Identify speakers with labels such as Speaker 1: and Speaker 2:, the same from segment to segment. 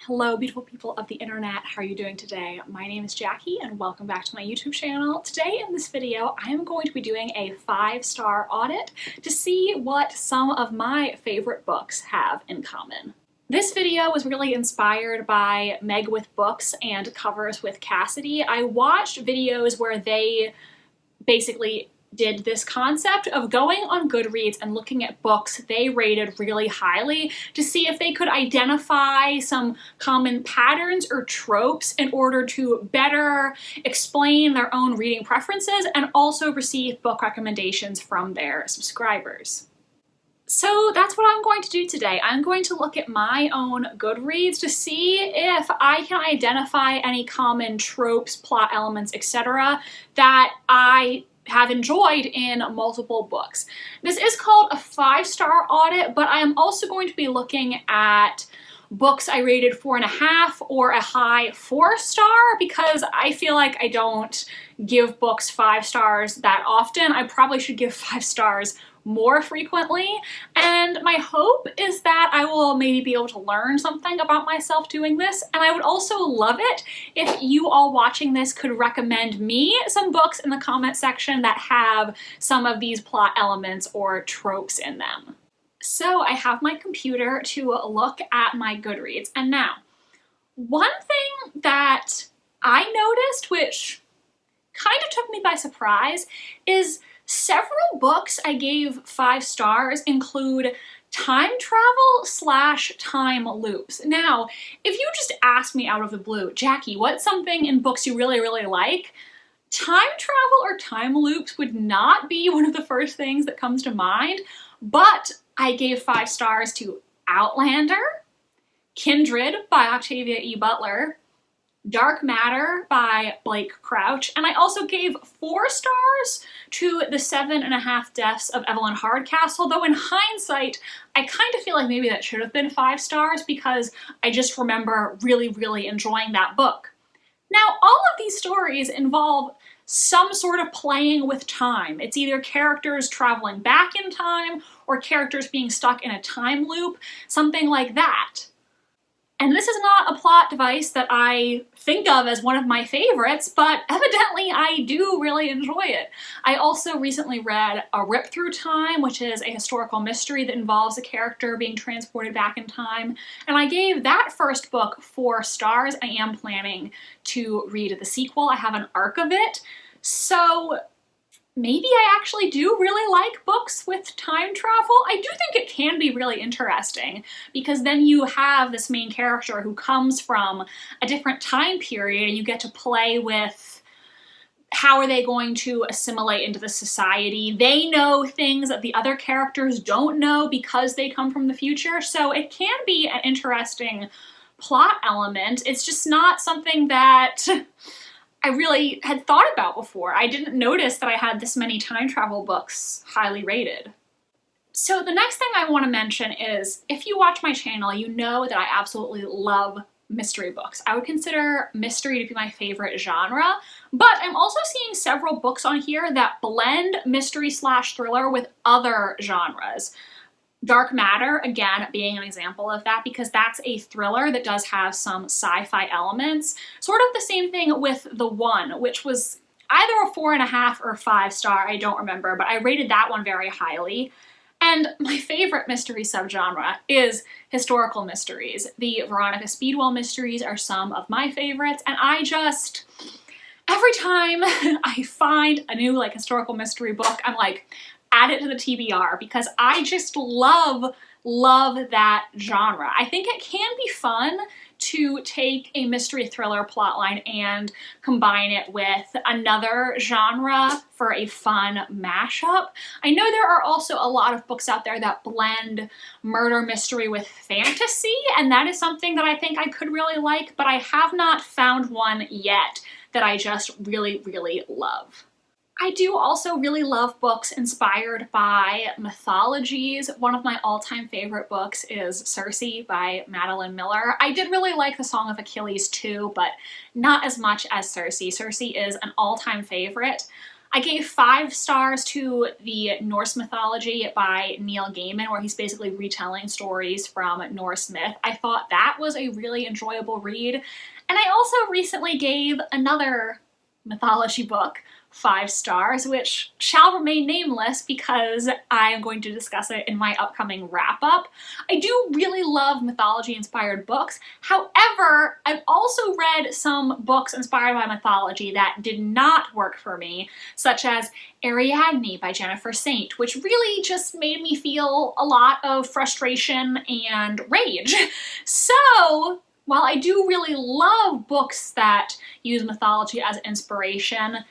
Speaker 1: Hello, beautiful people of the internet. How are you doing today? My name is Jackie and welcome back to my YouTube channel. Today in this video, I am going to be doing a 5-star audit to see what some of my favorite books have in common. This video was really inspired by Meg with Books and Covers with Cassidy. I watched videos where they basically did this concept of going on Goodreads and looking at books they rated really highly to see if they could identify some common patterns or tropes in order to better explain their own reading preferences and also receive book recommendations from their subscribers. So that's what I'm going to do today. I'm going to look at my own Goodreads to see if I can identify any common tropes, plot elements, etc. that I have enjoyed in multiple books. This is called a 5-star audit, but I am also going to be looking at books I rated 4.5 or a high 4-star because I feel like I don't give books 5 stars that often. I probably should give 5 stars more frequently, and my hope is that I will maybe be able to learn something about myself doing this, and I would also love it if you all watching this could recommend me some books in the comment section that have some of these plot elements or tropes in them. So I have my computer to look at my Goodreads, and now, one thing that I noticed, which kind of took me by surprise, is several books I gave 5 stars include time travel / time loops. Now, if you just asked me out of the blue, Jackie, what's something in books you really like? Time travel or time loops would not be one of the first things that comes to mind, but I gave 5 stars to Outlander, Kindred by Octavia E. Butler, Dark Matter by Blake Crouch, and I also gave 4 stars to The 7.5 Deaths of Evelyn Hardcastle, though in hindsight, I kind of feel like maybe that should have been 5 stars because I just remember really enjoying that book. Now, all of these stories involve some sort of playing with time. It's either characters traveling back in time or characters being stuck in a time loop, something like that. And this is not a plot device that I think of as one of my favorites, but evidently I do really enjoy it. I also recently read A Rip Through Time, which is a historical mystery that involves a character being transported back in time, and I gave that first book 4 stars. I am planning to read the sequel. I have an arc of it, so maybe I actually do really like books with time travel. I do think it can be really interesting because then you have this main character who comes from a different time period and you get to play with how are they going to assimilate into the society. They know things that the other characters don't know because they come from the future, so it can be an interesting plot element. It's just not something that I really had thought about before. I didn't notice that I had this many time travel books highly rated. So the next thing I want to mention is, if you watch my channel, you know that I absolutely love mystery books. I would consider mystery to be my favorite genre, but I'm also seeing several books on here that blend mystery / thriller with other genres. Dark Matter, again, being an example of that because that's a thriller that does have some sci-fi elements. Sort of the same thing with The One, which was either a 4.5 or 5 star, I don't remember, but I rated that one very highly. And my favorite mystery subgenre is historical mysteries. The Veronica Speedwell mysteries are some of my favorites, and I just, every time I find a new historical mystery book, I'm like, add it to the TBR because I just love that genre. I think it can be fun to take a mystery thriller plotline and combine it with another genre for a fun mashup. I know there are also a lot of books out there that blend murder mystery with fantasy, and that is something that I think I could really like, but I have not found one yet that I just really love. I do also really love books inspired by mythologies. One of my all-time favorite books is Circe by Madeline Miller. I did really like The Song of Achilles too, but not as much as Circe. Circe is an all-time favorite. I gave 5 stars to the Norse mythology by Neil Gaiman, where he's basically retelling stories from Norse myth. I thought that was a really enjoyable read. And I also recently gave another mythology book 5 stars, which shall remain nameless because I am going to discuss it in my upcoming wrap-up. I do really love mythology-inspired books. However, I've also read some books inspired by mythology that did not work for me, such as Ariadne by Jennifer Saint, which really just made me feel a lot of frustration and rage. So, while I do really love books that use mythology as inspiration,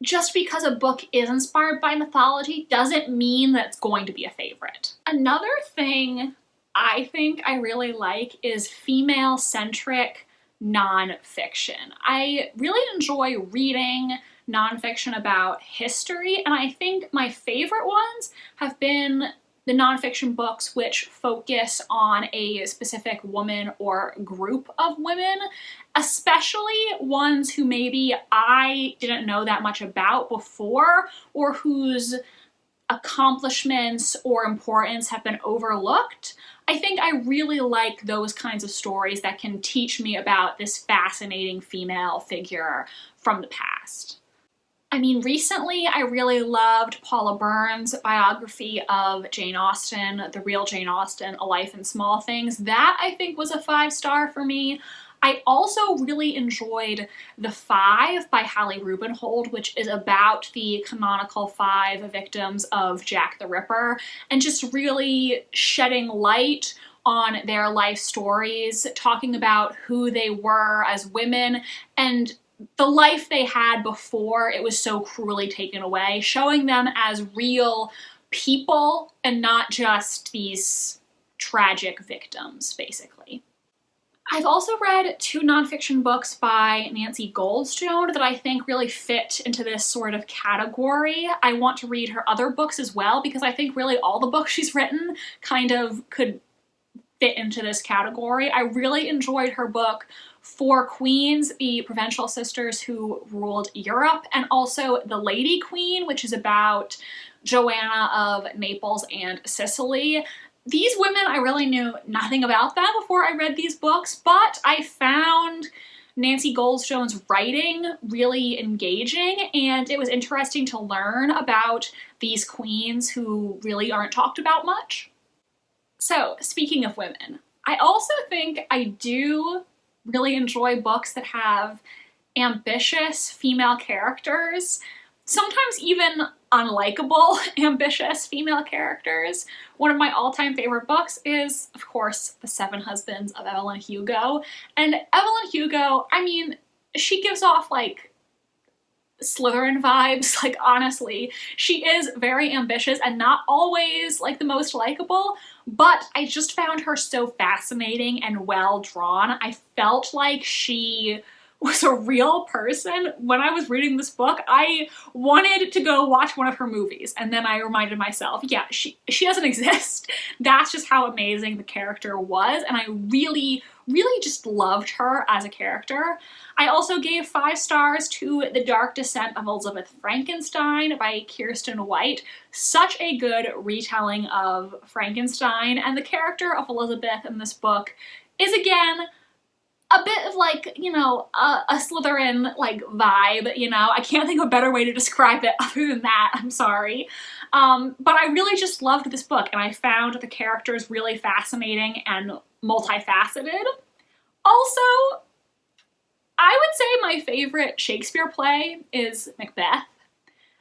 Speaker 1: just because a book is inspired by mythology doesn't mean that it's going to be a favorite. Another thing I think I really like is female-centric nonfiction. I really enjoy reading nonfiction about history, and I think my favorite ones have been the nonfiction books which focus on a specific woman or group of women, especially ones who maybe I didn't know that much about before, or whose accomplishments or importance have been overlooked. I think I really like those kinds of stories that can teach me about this fascinating female figure from the past. I mean, recently I really loved Paula Byrne's biography of Jane Austen, The Real Jane Austen, A Life in Small Things. That, I think, was a 5-star for me. I also really enjoyed The Five by Hallie Rubenhold, which is about the canonical 5 victims of Jack the Ripper, and just really shedding light on their life stories, talking about who they were as women, and the life they had before it was so cruelly taken away, showing them as real people and not just these tragic victims, basically. I've also read 2 nonfiction books by Nancy Goldstone that I think really fit into this sort of category. I want to read her other books as well because I think really all the books she's written kind of could fit into this category. I really enjoyed her book Four Queens, the provincial sisters who ruled Europe, and also The Lady Queen, which is about Joanna of Naples and Sicily. These women, I really knew nothing about them before I read these books, but I found Nancy Goldstone's writing really engaging, and it was interesting to learn about these queens who really aren't talked about much. So, speaking of women, I also think I do really enjoy books that have ambitious female characters, sometimes even unlikable ambitious female characters. One of my all-time favorite books is, of course, The Seven Husbands of Evelyn Hugo. And Evelyn Hugo, I mean, she gives off like Slytherin vibes, like honestly. She is very ambitious and not always like the most likable, but I just found her so fascinating and well drawn. I felt like she was a real person. When I was reading this book, I wanted to go watch one of her movies, and then I reminded myself, yeah, she doesn't exist. That's just how amazing the character was, and I really just loved her as a character. I also gave 5 stars to The Dark Descent of Elizabeth Frankenstein by Kiersten White. Such a good retelling of Frankenstein, and the character of Elizabeth in this book is, again, a bit of like, you know, a Slytherin like vibe, you know. I can't think of a better way to describe it other than that, I'm sorry. But I really just loved this book, and I found the characters really fascinating and multifaceted. Also, I would say my favorite Shakespeare play is Macbeth.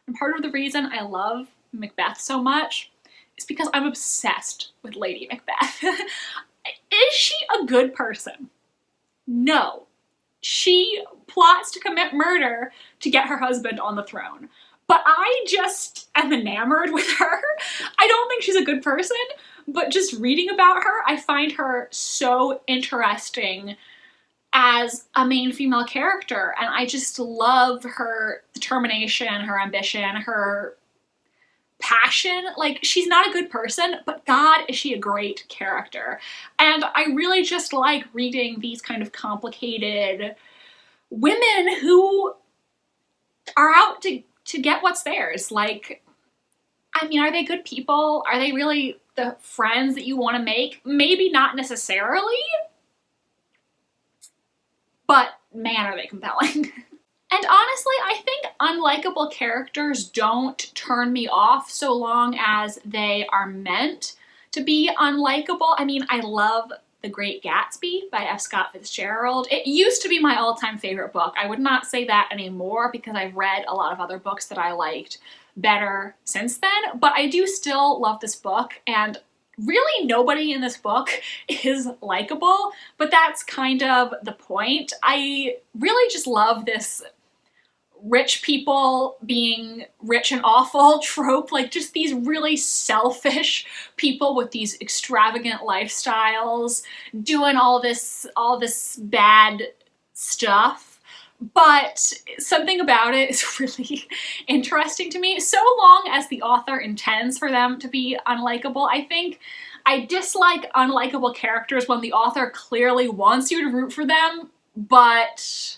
Speaker 1: And part of the reason I love Macbeth so much is because I'm obsessed with Lady Macbeth. Is she a good person? No. She plots to commit murder to get her husband on the throne. But I just am enamored with her. I don't think she's a good person, but just reading about her, I find her so interesting as a main female character. And I just love her determination, her ambition, her passion. Like, she's not a good person, but God, is she a great character. And I really just like reading these kind of complicated women who are out to to get what's theirs. Like, I mean, are they good people? Are they really the friends that you want to make? Maybe not necessarily, but man, are they compelling. And honestly, I think unlikable characters don't turn me off so long as they are meant to be unlikable. I mean, I love The Great Gatsby by F. Scott Fitzgerald. It used to be my all-time favorite book. I would not say that anymore because I've read a lot of other books that I liked better since then, but I do still love this book, and really nobody in this book is likable, but that's kind of the point. I really just love this rich people being rich and awful trope, like just these really selfish people with these extravagant lifestyles doing all this bad stuff. But something about it is really interesting to me, so long as the author intends for them to be unlikable. I think I dislike unlikable characters when the author clearly wants you to root for them, but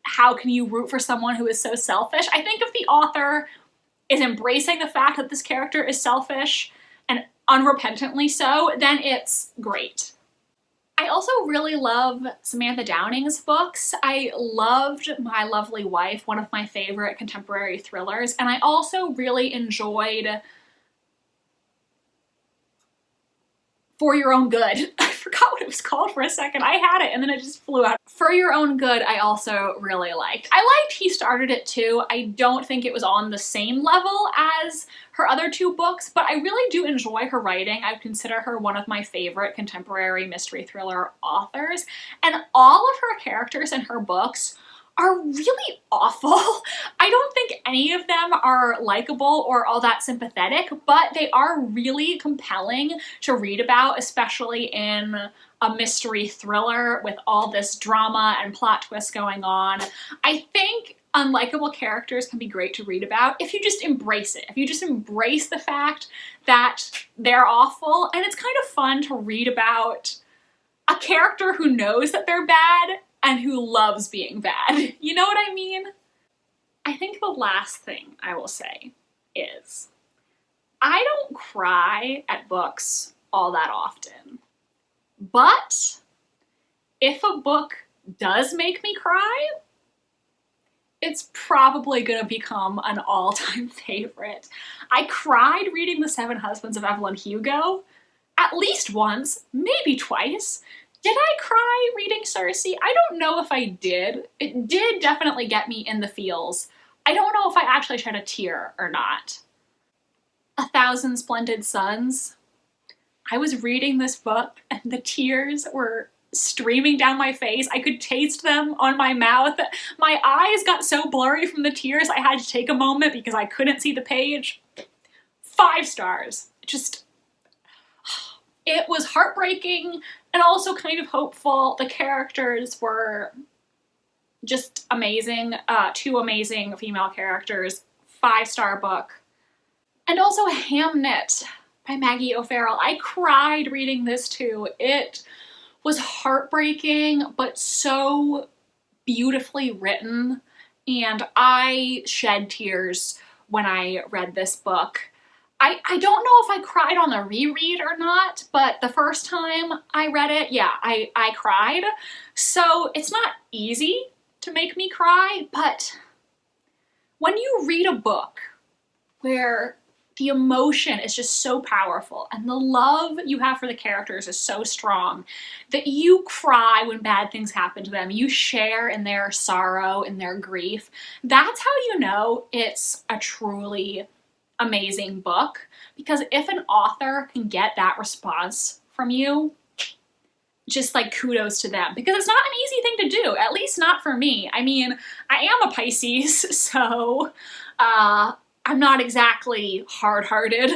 Speaker 1: how can you root for someone who is so selfish? I think if the author is embracing the fact that this character is selfish and unrepentantly so, then it's great. I also really love Samantha Downing's books. I loved My Lovely Wife, one of my favorite contemporary thrillers, and I also really enjoyed For Your Own Good. I forgot what it was called for a second. I had it and then it just flew out. For Your Own Good I also really liked. I liked He Started It Too. I don't think it was on the same level as her other two books, but I really do enjoy her writing. I consider her one of my favorite contemporary mystery thriller authors, and all of her characters in her books are really awful. I don't think any of them are likable or all that sympathetic, but they are really compelling to read about, especially in a mystery thriller with all this drama and plot twists going on. I think unlikable characters can be great to read about if you just embrace it. If you just embrace the fact that they're awful, and it's kind of fun to read about a character who knows that they're bad and who loves being bad. You know what I mean? I think the last thing I will say is I don't cry at books all that often, but if a book does make me cry, it's probably gonna become an all-time favorite. I cried reading The Seven Husbands of Evelyn Hugo at least once, maybe twice. Did I cry reading Circe? I don't know if I did. It did definitely get me in the feels. I don't know if I actually shed a tear or not. A Thousand Splendid Suns. I was reading this book and the tears were streaming down my face. I could taste them on my mouth. My eyes got so blurry from the tears I had to take a moment because I couldn't see the page. 5 stars. Just, it was heartbreaking and also kind of hopeful. The characters were just amazing. 2 amazing female characters. 5-star book. And also Hamnet by Maggie O'Farrell. I cried reading this too. It was heartbreaking, but so beautifully written, and I shed tears when I read this book. I don't know if I cried on the reread or not, but the first time I read it, yeah, I cried. So it's not easy to make me cry, but when you read a book where the emotion is just so powerful and the love you have for the characters is so strong that you cry when bad things happen to them, you share in their sorrow and their grief, that's how you know it's a truly amazing book. Because if an author can get that response from you, just like kudos to them, because it's not an easy thing to do, at least not for me. I mean, I am a Pisces, so I'm not exactly hard-hearted,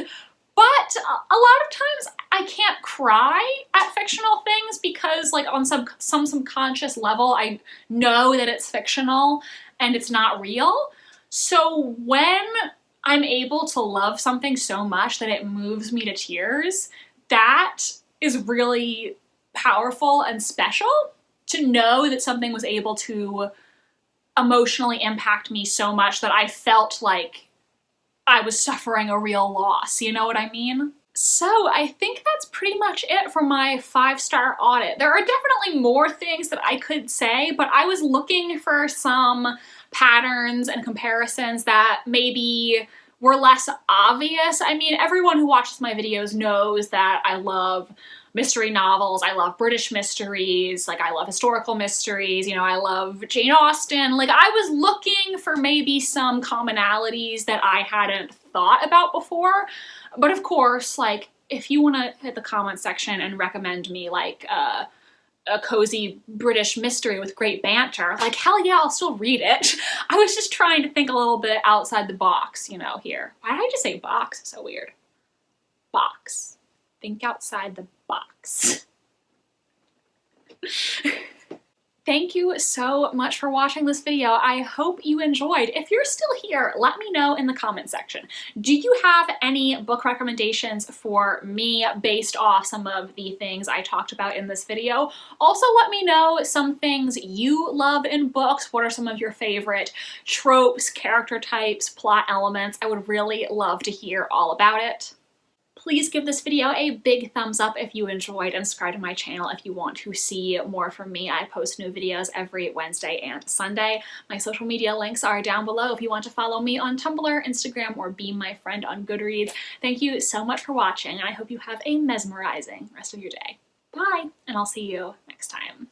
Speaker 1: but a lot of times I can't cry at fictional things because, like, on some subconscious level, I know that it's fictional and it's not real. So when I'm able to love something so much that it moves me to tears, that is really powerful and special, to know that something was able to emotionally impact me so much that I felt like I was suffering a real loss, you know what I mean? So I think that's pretty much it for my 5-star audit. There are definitely more things that I could say, but I was looking for some patterns and comparisons that maybe were less obvious. I mean, everyone who watches my videos knows that I love mystery novels, I love British mysteries, like I love historical mysteries, you know, I love Jane Austen. Like I was looking for maybe some commonalities that I hadn't thought about before. But of course, like if you want to hit the comment section and recommend me like a cozy British mystery with great banter, like hell yeah, I'll still read it. I was just trying to think a little bit outside the box, you know, here. Why did I just say box? It's so weird. Box. Think outside the box. Thank you so much for watching this video. I hope you enjoyed. If you're still here, let me know in the comment section. Do you have any book recommendations for me based off some of the things I talked about in this video? Also, let me know some things you love in books. What are some of your favorite tropes, character types, plot elements? I would really love to hear all about it. Please give this video a big thumbs up if you enjoyed and subscribe to my channel if you want to see more from me. I post new videos every Wednesday and Sunday. My social media links are down below if you want to follow me on Tumblr, Instagram, or be my friend on Goodreads. Thank you so much for watching, and I hope you have a mesmerizing rest of your day. Bye, and I'll see you next time.